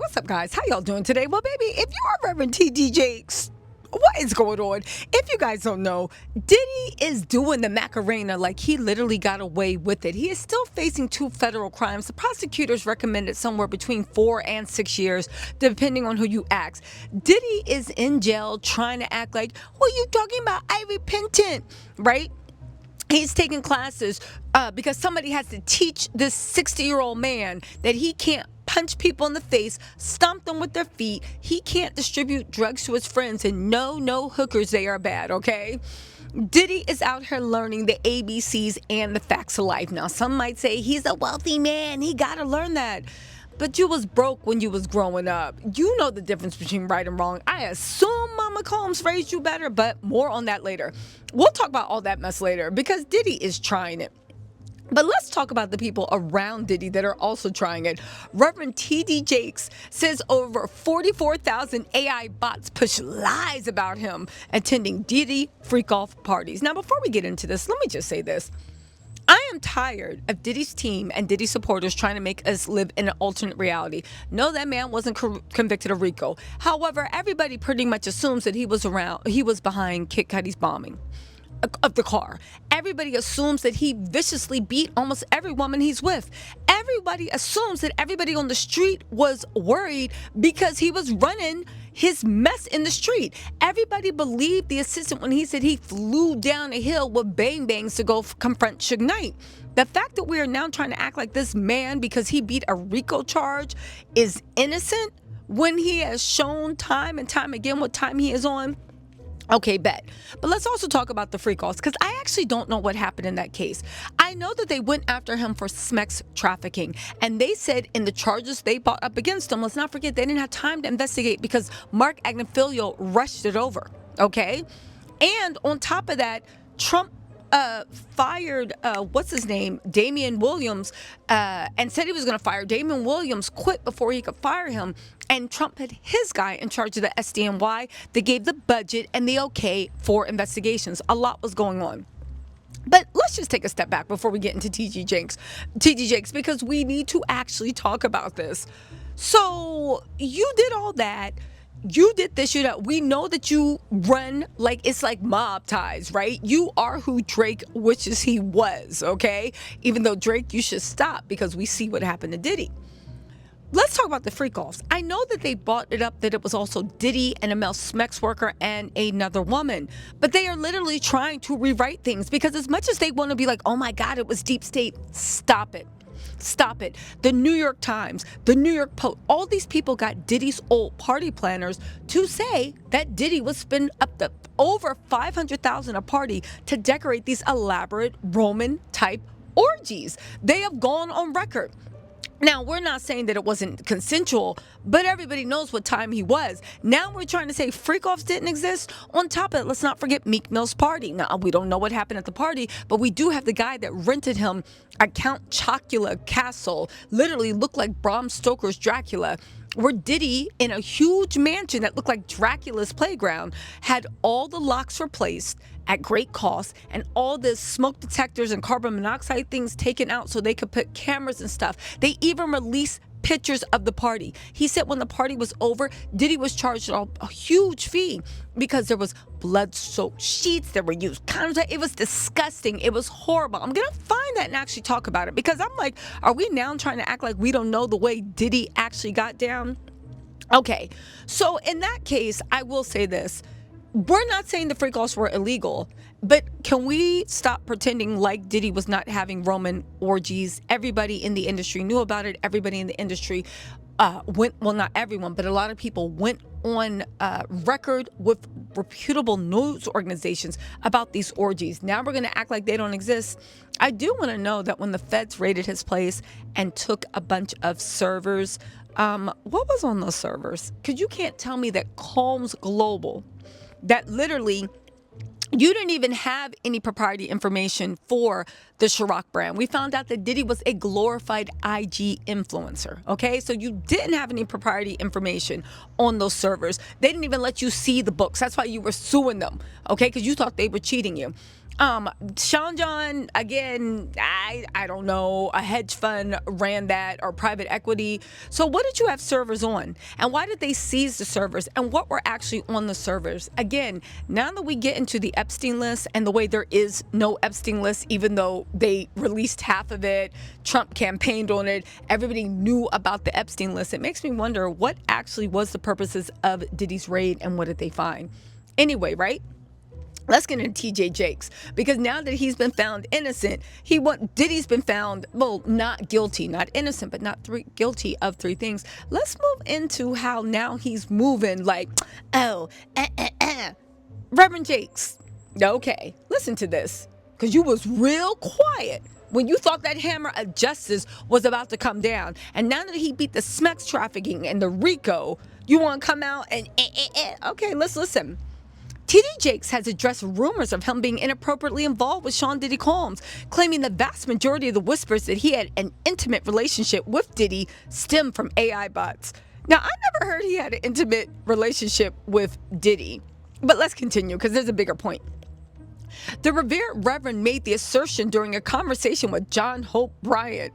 What's up, guys? How y'all doing today? Well, baby, if you are Reverend T.D. Jakes, what is going on? If you guys don't know, Diddy is doing the Macarena like he literally got away with it. He is still facing 2 federal crimes. The prosecutors recommended somewhere between 4 and 6 years, depending on who you ask. Diddy is in jail trying to act like, what are you talking about? I repentant, right? He's taking classes because somebody has to teach this 60-year-old man that he can't punch people in the face, stomp them with their feet. He can't distribute drugs to his friends, and no hookers, they are bad, okay? Diddy is out here learning the ABCs and the facts of life. Now, some might say he's a wealthy man. He got to learn that. But you was broke when you was growing up. You know the difference between right and wrong. I assume Mama Combs raised you better, but more on that later. We'll talk about all that mess later because Diddy is trying it. But let's talk about the people around Diddy that are also trying it. Reverend T.D. Jakes says over 44,000 AI bots push lies about him attending Diddy freakoff parties. Now, before we get into this, let me just say this. I am tired of Diddy's team and Diddy supporters trying to make us live in an alternate reality. No, that man wasn't convicted of RICO. However, everybody pretty much assumes that he was behind Kid Cudi's bombing of the car. Everybody assumes that he viciously beat almost every woman he's with. Everybody assumes that everybody on the street was worried because he was running his mess in the street. Everybody believed the assistant when he said he flew down a hill with bang-bangs to go confront Suge Knight. The fact that we are now trying to act like this man, because he beat a RICO charge, is innocent when he has shown time and time again what time he is on. Okay, bet. But let's also talk about the freak-offs, because I actually don't know what happened in that case. I know that they went after him for sex trafficking, and they said in the charges they brought up against him, let's not forget, they didn't have time to investigate because Mark Agnifilo rushed it over, okay? And on top of that, Trump fired, what's his name, Damian Williams, and said he was going to fire. Damian Williams quit before he could fire him. And Trump had his guy in charge of the SDNY that gave the budget and the okay for investigations. A lot was going on. But let's just take a step back before we get into TD Jakes, because we need to actually talk about this. So you did all that. You did this, you know, we know that you run like it's like mob ties, right? You are who Drake wishes he was, okay? Even though Drake, you should stop because we see what happened to Diddy. Let's talk about the freak-offs. I know that they brought it up that it was also Diddy and a male Smex worker and another woman, but they are literally trying to rewrite things because as much as they want to be like, oh my God, it was deep state, stop it. Stop it. The New York Times, the New York Post, all these people got Diddy's old party planners to say that Diddy would spend up to over $500,000 a party to decorate these elaborate Roman type orgies. They have gone on record. Now, we're not saying that it wasn't consensual, but everybody knows what time he was. Now we're trying to say freak-offs didn't exist. On top of it, let's not forget Meek Mill's party. Now, we don't know what happened at the party, but we do have the guy that rented him a Count Chocula castle, literally looked like Bram Stoker's Dracula, where Diddy, in a huge mansion that looked like Dracula's playground, had all the locks replaced at great cost and all the smoke detectors and carbon monoxide things taken out so they could put cameras and stuff. They even released pictures of the party. He said when the party was over, Diddy was charged a huge fee because there was blood-soaked sheets, there were used condoms. It was disgusting. It was horrible. I'm going to find that and actually talk about it because I'm like, are we now trying to act like we don't know the way Diddy actually got down? Okay, so in that case, I will say this. We're not saying the freak-offs were illegal, but can we stop pretending like Diddy was not having Roman orgies? Everybody in the industry knew about it. Everybody in the industry well, not everyone, but a lot of people went on record with reputable news organizations about these orgies. Now we're going to act like they don't exist. I do want to know that when the feds raided his place and took a bunch of servers, what was on those servers? Because you can't tell me that Combs Global, that literally you didn't even have any proprietary information for the Ciroc brand. We found out that Diddy was a glorified IG influencer, okay? So you didn't have any proprietary information on those servers. They didn't even let you see the books. That's why you were suing them, okay? Because you thought they were cheating you. Sean John, again, I don't know, a hedge fund ran that or private equity. So what did you have servers on? And why did they seize the servers? And what were actually on the servers? Again, now that we get into the Epstein list and the way there is no Epstein list, even though they released half of it, Trump campaigned on it, everybody knew about the Epstein list. It makes me wonder what actually was the purposes of Diddy's raid and what did they find? Anyway, right? Let's get into TJ Jakes, because now that he's been found innocent, Diddy's been found, well, not guilty, not innocent, but not guilty of three things. Let's move into how now he's moving like, oh, Reverend Jakes. Okay, listen to this, because you was real quiet when you thought that hammer of justice was about to come down. And now that he beat the SMEX trafficking and the RICO, you want to come out and, Okay, let's listen. TD Jakes has addressed rumors of him being inappropriately involved with Sean Diddy Combs, claiming the vast majority of the whispers that he had an intimate relationship with Diddy stem from AI bots. Now, I never heard he had an intimate relationship with Diddy, but let's continue because there's a bigger point. The revered Reverend made the assertion during a conversation with John Hope Bryant.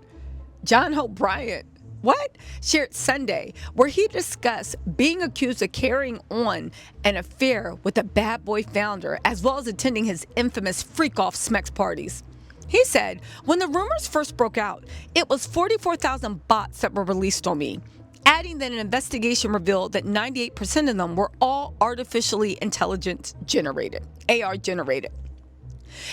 John Hope Bryant. What? Shared Sunday, where he discussed being accused of carrying on an affair with a bad boy founder, as well as attending his infamous freakoff SMEX parties. He said, when the rumors first broke out, it was 44,000 bots that were released on me, adding that an investigation revealed that 98% of them were all artificially intelligence generated, AR generated.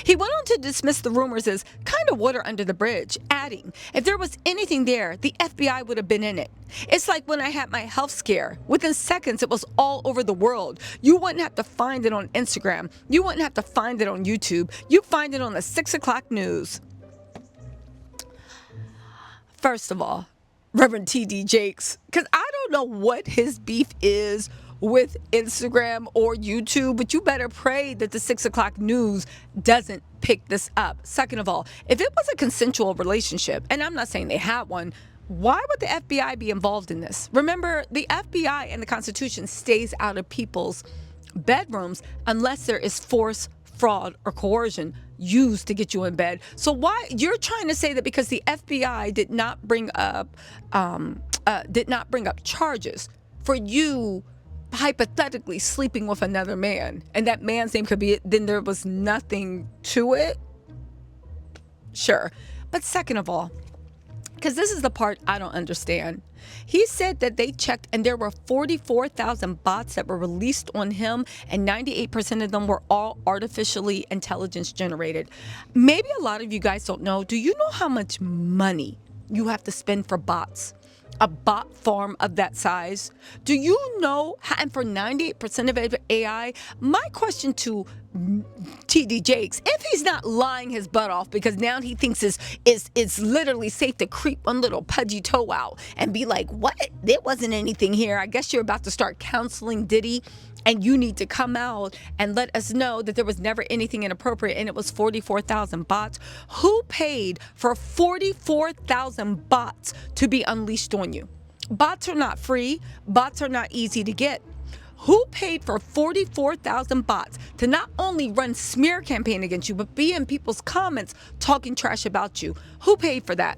He went on to dismiss the rumors as kind of water under the bridge, adding, if there was anything there, the FBI would have been in it. It's like when I had my health scare. Within seconds, it was all over the world. You wouldn't have to find it on Instagram. You wouldn't have to find it on YouTube. You find it on the 6 o'clock news. First of all, Reverend T.D. Jakes, because I don't know what his beef is with Instagram or YouTube, but you better pray that the 6 o'clock news doesn't pick this up. Second of all, if it was a consensual relationship, and I'm not saying they had one, why would the FBI be involved in this? Remember, the FBI and the Constitution stays out of people's bedrooms unless there is force, fraud, or coercion used to get you in bed. So why you're trying to say that because the FBI did not bring up charges for you hypothetically sleeping with another man, and that man's name could be it, then there was nothing to it? Sure. But second of all, because this is the part I don't understand, he said that they checked and there were 44,000 bots that were released on him, and 98% of them were all artificially intelligence generated. Maybe a lot of you guys don't know. Do you know how much money you have to spend for bots? A bot farm of that size? Do you know how, and for 98% of it AI, my question to TD Jakes, if he's not lying his butt off because now he thinks it's literally safe to creep one little pudgy toe out and be like, what? There wasn't anything here. I guess you're about to start counseling Diddy, and you need to come out and let us know that there was never anything inappropriate and it was 44,000 bots. Who paid for 44,000 bots to be unleashed on you? Bots are not free. Bots are not easy to get. Who paid for 44,000 bots to not only run smear campaign against you, but be in people's comments talking trash about you? Who paid for that?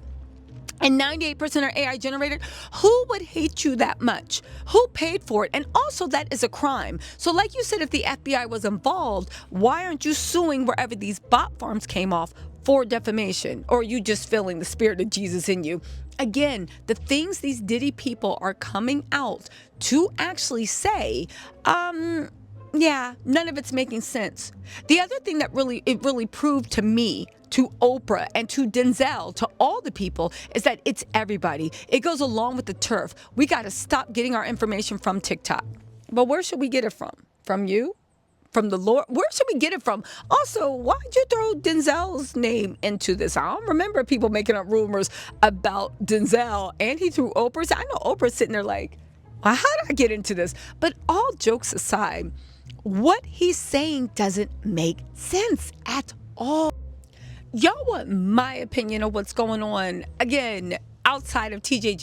And 98% are AI generated. Who would hate you that much? Who paid for it? And also, that is a crime. So like you said, if the FBI was involved, why aren't you suing wherever these bot farms came off for defamation? Or are you just feeling the spirit of Jesus in you? Again, the things these Diddy people are coming out to actually say, yeah, none of it's making sense. The other thing that really proved to me, to Oprah and to Denzel, to all the people, is that it's everybody. It goes along with the turf. We got to stop getting our information from TikTok. But where should we get it from? From you? From the Lord? Where should we get it from? Also, why'd you throw Denzel's name into this? I don't remember people making up rumors about Denzel, and he threw Oprah's. I know Oprah's sitting there like, well, how did I get into this? But all jokes aside, what he's saying doesn't make sense at all. Y'all want my opinion of what's going on? Again, outside of TD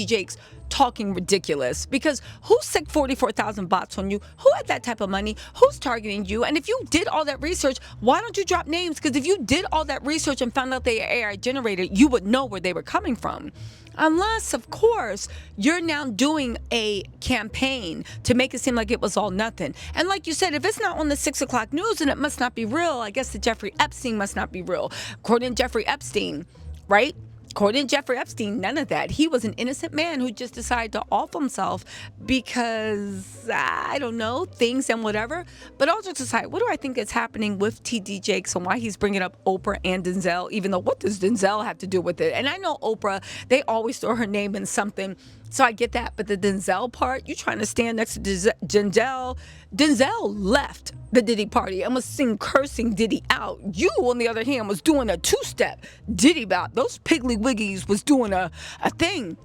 Jakes talking ridiculous, because who sick 44,000 bots on you? Who had that type of money? Who's targeting you? And if you did all that research, why don't you drop names? Because if you did all that research and found out they are AI generated, you would know where they were coming from. Unless, of course, you're now doing a campaign to make it seem like it was all nothing. And like you said, if it's not on the 6 o'clock news, then it must not be real. I guess the Jeffrey Epstein must not be real. According to Jeffrey Epstein, right? According to Jeffrey Epstein, none of that. He was an innocent man who just decided to off himself because, I don't know, things and whatever. But also to decide, what do I think is happening with TD Jakes and why he's bringing up Oprah and Denzel, even though what does Denzel have to do with it? And I know Oprah, they always throw her name in something, so I get that. But the Denzel part, you trying to stand next to Denzel. Denzel left the Diddy party and was seen cursing Diddy out. You, on the other hand, was doing a two-step Diddy bop. Those Piggly Wiggies was doing a thing.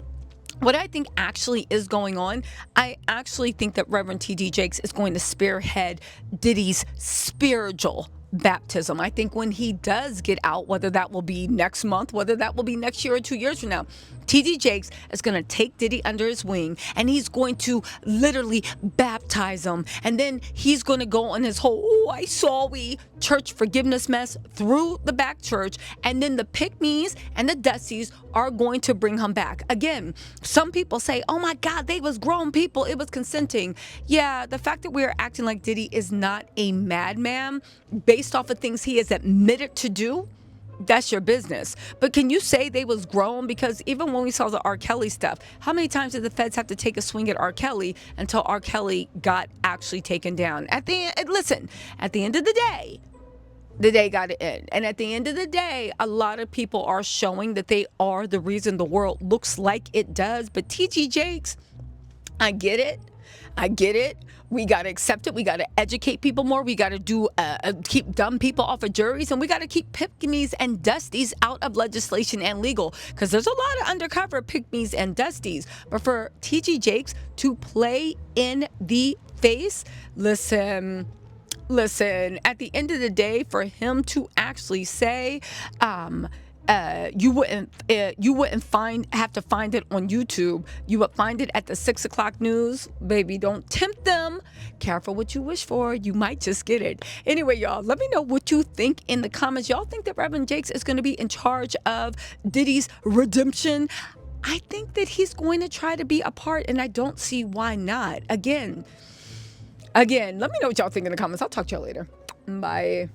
What I think actually is going on, I actually think that Reverend T.D. Jakes is going to spearhead Diddy's spiritual baptism. I think when he does get out, whether that will be next month, whether that will be next year or 2 years from now, T.D. Jakes is going to take Diddy under his wing and he's going to literally baptize him. And then he's going to go on his whole, oh, I saw we church forgiveness mess through the back church. And then the pick-me's and the dusties are going to bring him back. Again, some people say, oh my God, they was grown people. It was consenting. Yeah, the fact that we are acting like Diddy is not a madman based off of things he has admitted to do, that's your business. But can you say they was grown? Because even when we saw the R. Kelly stuff, how many times did the feds have to take a swing at R. Kelly until R. Kelly got actually taken down? At the end of the day, the day got to end. And at the end of the day, a lot of people are showing that they are the reason the world looks like it does. But T.G. Jakes, I get it. We got to accept it. We got to educate people more. We got to keep dumb people off of juries. And we got to keep pick-me's and dusties out of legislation and legal. Because there's a lot of undercover pick-me's and dusties. But for T.G. Jakes to play in the face, listen, at the end of the day, for him to actually say, you wouldn't have to find it on YouTube. You would find it at the 6 o'clock news. Baby, don't tempt them. Careful what you wish for. You might just get it. Anyway, y'all, let me know what you think in the comments. Y'all think that Reverend Jakes is going to be in charge of Diddy's redemption? I think that he's going to try to be a part, and I don't see why not. Again, let me know what y'all think in the comments. I'll talk to y'all later. Bye.